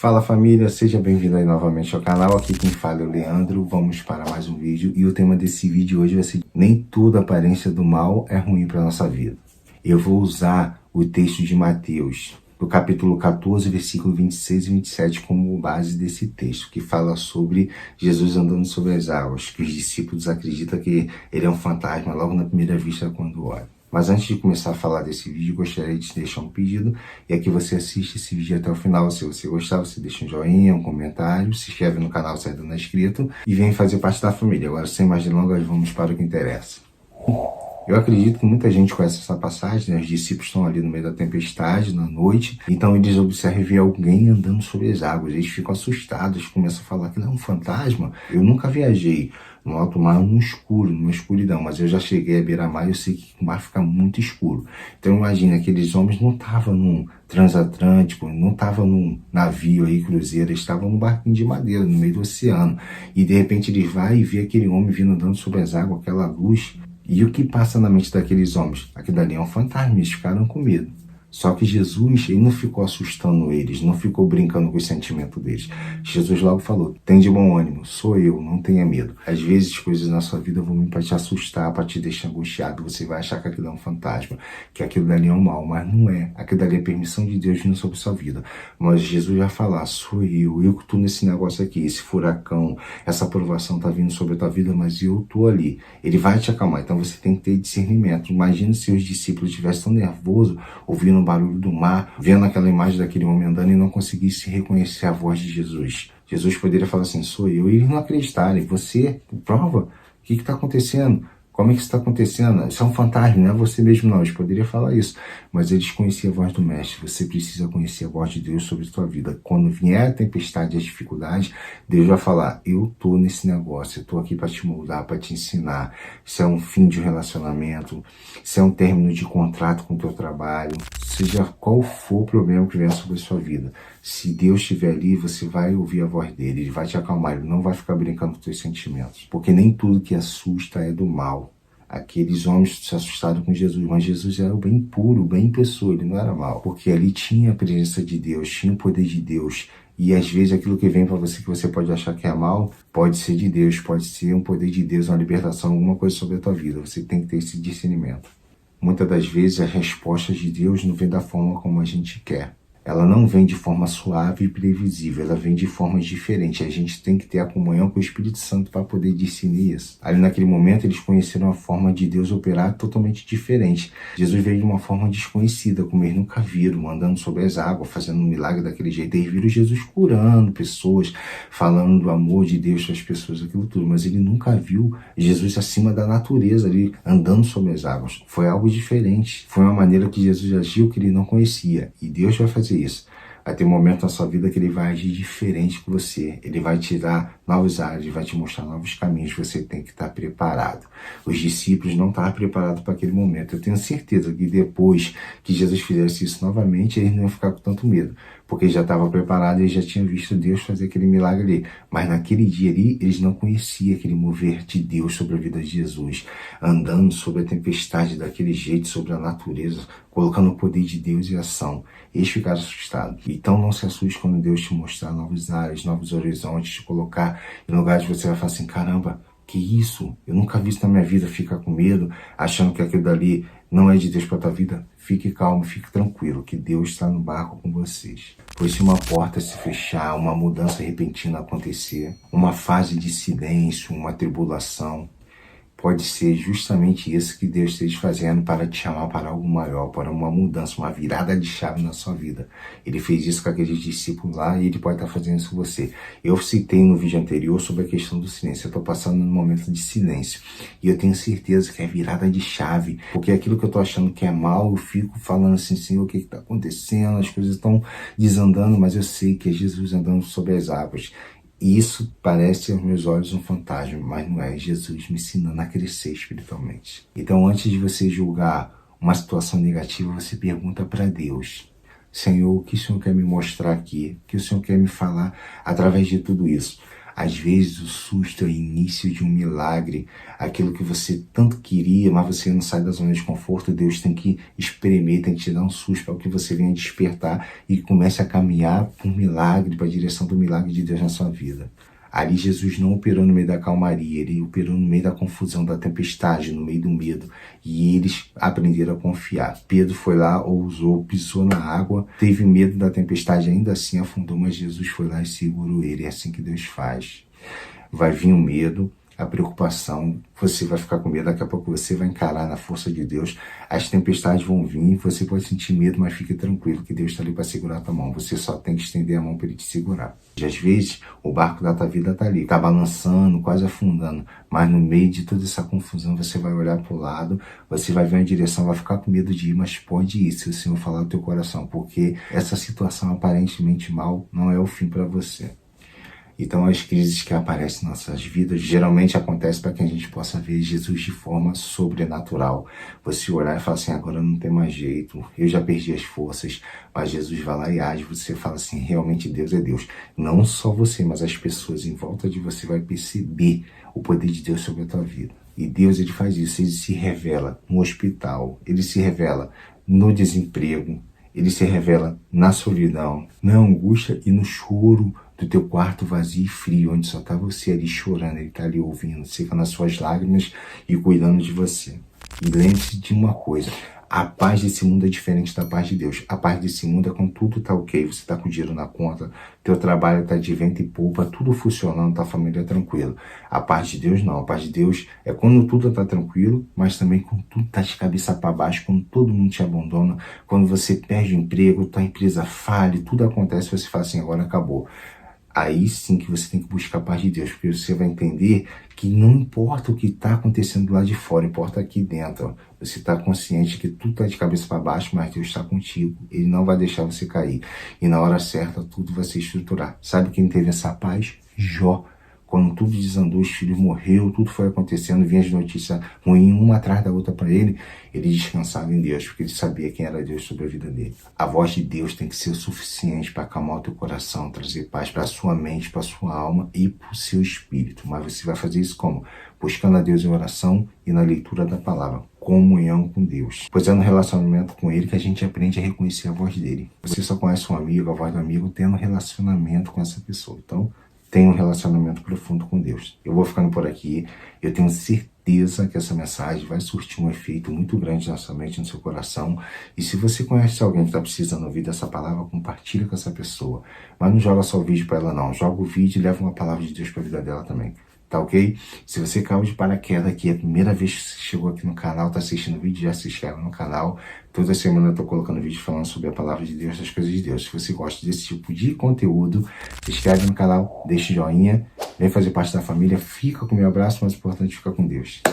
Fala família, seja bem-vindo aí novamente ao canal, aqui quem fala é o Leandro, vamos para mais um vídeo e o tema desse vídeo hoje vai ser nem toda aparência do mal é ruim para a nossa vida. Eu vou usar o texto de Mateus, do capítulo 14, versículo 26 e 27 como base desse texto, que fala sobre Jesus andando sobre as águas, que os discípulos acreditam que ele é um fantasma logo na primeira vista quando olham. Mas antes de começar a falar desse vídeo, gostaria de te deixar um pedido, e é que você assiste esse vídeo até o final. Se você gostar, você deixa um joinha, um comentário, se inscreve no canal se ainda não é inscrito, e vem fazer parte da família. Agora, sem mais delongas, vamos para o que interessa. Eu acredito que muita gente conhece essa passagem, né? Os discípulos estão ali no meio da tempestade, na noite, então eles observam e vê alguém andando sobre as águas. Eles ficam assustados, começam a falar que não é um fantasma. Eu nunca viajei no alto mar, no escuro, numa escuridão, mas eu já cheguei a beira-mar e eu sei que o mar fica muito escuro. Então imagina, aqueles homens não estavam num transatlântico, não estavam num navio aí, cruzeiro, eles estavam num barquinho de madeira, no meio do oceano. E de repente eles vão e vê aquele homem vindo andando sobre as águas, aquela luz. E o que passa na mente daqueles homens? Aquilo ali é um fantasma, eles ficaram com medo. Só que Jesus, ele não ficou assustando eles, não ficou brincando com os sentimentos deles. Jesus logo falou, tem de bom ânimo, sou eu, não tenha medo. Às vezes coisas na sua vida vão vir para te assustar, para te deixar angustiado. Você vai achar que aquilo é um fantasma, que aquilo dali é um mal, mas não é. Aquilo dali é permissão de Deus vindo sobre a sua vida. Mas Jesus vai falar, sou eu que estou nesse negócio aqui, esse furacão, essa provação está vindo sobre a tua vida, mas eu estou ali. Ele vai te acalmar, então você tem que ter discernimento. Imagina se os discípulos estivessem tão nervosos, ouvindo o barulho do mar, vendo aquela imagem daquele homem andando e não conseguisse reconhecer a voz de Jesus. Jesus poderia falar assim, sou eu, e eles não acreditarem. Você, prova, o que está acontecendo? Como é que isso está acontecendo? Isso é um fantasma, não é você mesmo não. Eles poderiam falar isso, mas eles conheciam a voz do mestre. Você precisa conhecer a voz de Deus sobre a sua vida. Quando vier a tempestade e as dificuldades, Deus vai falar, eu estou nesse negócio, eu estou aqui para te moldar, para te ensinar. Isso é um fim de relacionamento, isso é um término de contrato com o teu trabalho, seja qual for o problema que vier sobre a sua vida. Se Deus estiver ali, você vai ouvir a voz dele, ele vai te acalmar, ele não vai ficar brincando com os teus sentimentos. Porque nem tudo que assusta é do mal. Aqueles homens se assustaram com Jesus, mas Jesus era o bem puro, bem pessoa, ele não era mal. Porque ali tinha a presença de Deus, tinha o poder de Deus. E às vezes aquilo que vem para você que você pode achar que é mal, pode ser de Deus, pode ser um poder de Deus, uma libertação, alguma coisa sobre a tua vida. Você tem que ter esse discernimento. Muitas das vezes as respostas de Deus não vêm da forma como a gente quer. Ela não vem de forma suave e previsível, ela vem de formas diferentes. A gente tem que ter a comunhão com o Espírito Santo para poder discernir isso. Ali naquele momento eles conheceram a forma de Deus operar totalmente diferente. Jesus veio de uma forma desconhecida, como eles nunca viram, andando sobre as águas, fazendo um milagre daquele jeito. Eles viram Jesus curando pessoas, falando do amor de Deus para as pessoas, aquilo tudo. Mas ele nunca viu Jesus acima da natureza ali, andando sobre as águas. Foi algo diferente. Foi uma maneira que Jesus agiu que ele não conhecia. E Deus vai fazer isso. Vai ter um momento na sua vida que ele vai agir diferente com você. Ele vai te dar novos ares, vai te mostrar novos caminhos. Você tem que estar preparado. Os discípulos não estavam preparados para aquele momento. Eu tenho certeza que depois que Jesus fizesse isso novamente, eles não iam ficar com tanto medo. Porque já estava preparado e já tinham visto Deus fazer aquele milagre ali. Mas naquele dia ali, eles não conheciam aquele mover de Deus sobre a vida de Jesus. Andando sobre a tempestade daquele jeito, sobre a natureza, colocando o poder de Deus em ação. Eles ficaram assustados. Então não se assuste quando Deus te mostrar novos ares, novos horizontes, te colocar em lugares que você vai falar assim, caramba, que isso? Eu nunca vi isso na minha vida. Fica com medo, achando que aquilo dali não é de Deus para a tua vida. Fique calmo, fique tranquilo, que Deus está no barco com vocês. Pois se uma porta se fechar, uma mudança repentina acontecer, uma fase de silêncio, uma tribulação, pode ser justamente isso que Deus esteja fazendo para te chamar para algo maior, para uma mudança, uma virada de chave na sua vida. Ele fez isso com aqueles discípulos lá e ele pode estar fazendo isso com você. Eu citei no vídeo anterior sobre a questão do silêncio. Eu estou passando num momento de silêncio e eu tenho certeza que é virada de chave, porque aquilo que eu estou achando que é mal, eu fico falando assim, Senhor, o que está acontecendo? As coisas estão desandando, mas eu sei que é Jesus andando sobre as águas. E isso parece aos meus olhos um fantasma, mas não é. Jesus me ensinando a crescer espiritualmente. Então, antes de você julgar uma situação negativa, você pergunta para Deus, Senhor, o que o Senhor quer me mostrar aqui? O que o Senhor quer me falar através de tudo isso? Às vezes o susto é o início de um milagre. Aquilo que você tanto queria, mas você não sai da zona de conforto, Deus tem que espremer, tem que te dar um susto para que você venha despertar e comece a caminhar para um milagre, para a direção do milagre de Deus na sua vida. Ali Jesus não operou no meio da calmaria, ele operou no meio da confusão, da tempestade, no meio do medo. E eles aprenderam a confiar. Pedro foi lá, ousou, pisou na água, teve medo da tempestade, ainda assim afundou, mas Jesus foi lá e segurou ele. É assim que Deus faz. Vai vir o medo, a preocupação, você vai ficar com medo, daqui a pouco você vai encarar na força de Deus, as tempestades vão vir, você pode sentir medo, mas fique tranquilo que Deus está ali para segurar a tua mão, você só tem que estender a mão para ele te segurar. E às vezes o barco da tua vida está ali, está balançando, quase afundando, mas no meio de toda essa confusão você vai olhar para o lado, você vai ver uma direção, vai ficar com medo de ir, mas pode ir se o Senhor falar no teu coração, porque essa situação aparentemente mal não é o fim para você. Então as crises que aparecem em nossas vidas geralmente acontecem para que a gente possa ver Jesus de forma sobrenatural. Você olhar e falar assim, agora não tem mais jeito, eu já perdi as forças, mas Jesus vai lá e age, você fala assim, realmente Deus é Deus. Não só você, mas as pessoas em volta de você vai perceber o poder de Deus sobre a tua vida. E Deus, ele faz isso, ele se revela no hospital, ele se revela no desemprego, ele se revela na solidão, na angústia e no choro do teu quarto vazio e frio, onde só está você ali chorando, ele está ali ouvindo, secando as suas lágrimas e cuidando de você. E lembre-se de uma coisa, a paz desse mundo é diferente da paz de Deus. A paz desse mundo é quando tudo está ok, você está com dinheiro na conta, teu trabalho está de vento e poupa, tudo funcionando, tua família é tranquila. A paz de Deus não, a paz de Deus é quando tudo está tranquilo, mas também quando tudo está de cabeça para baixo, quando todo mundo te abandona, quando você perde o emprego, tua empresa falha, tudo acontece, você fala assim, agora acabou. Aí sim que você tem que buscar a paz de Deus, porque você vai entender que não importa o que está acontecendo lá de fora, importa aqui dentro. Você está consciente que tudo está de cabeça para baixo, mas Deus está contigo. Ele não vai deixar você cair. E na hora certa, tudo vai se estruturar. Sabe quem teve essa paz? Jó. Quando tudo desandou, os filhos morreram, tudo foi acontecendo, vinha as notícias ruins, uma atrás da outra para ele, ele descansava em Deus, porque ele sabia quem era Deus sobre a vida dele. A voz de Deus tem que ser o suficiente para acalmar o teu coração, trazer paz para a sua mente, para a sua alma e para o seu espírito. Mas você vai fazer isso como? Buscando a Deus em oração e na leitura da palavra. Comunhão com Deus. Pois é no relacionamento com Ele que a gente aprende a reconhecer a voz dele. Você só conhece um amigo, a voz do amigo, tendo relacionamento com essa pessoa. Então, tenha um relacionamento profundo com Deus. Eu vou ficando por aqui. Eu tenho certeza que essa mensagem vai surtir um efeito muito grande na sua mente, no seu coração. E se você conhece alguém que está precisando ouvir dessa palavra, compartilha com essa pessoa. Mas não joga só o vídeo para ela, não. Joga o vídeo e leva uma palavra de Deus para a vida dela também. Tá ok? Se você caiu de paraquedas aqui, é a primeira vez que você chegou aqui no canal, tá assistindo o vídeo, já se inscreve no canal. Toda semana eu tô colocando vídeo falando sobre a palavra de Deus, das coisas de Deus. Se você gosta desse tipo de conteúdo, se inscreve no canal, deixa o joinha, vem fazer parte da família, fica com o meu abraço, mas o importante é ficar com Deus.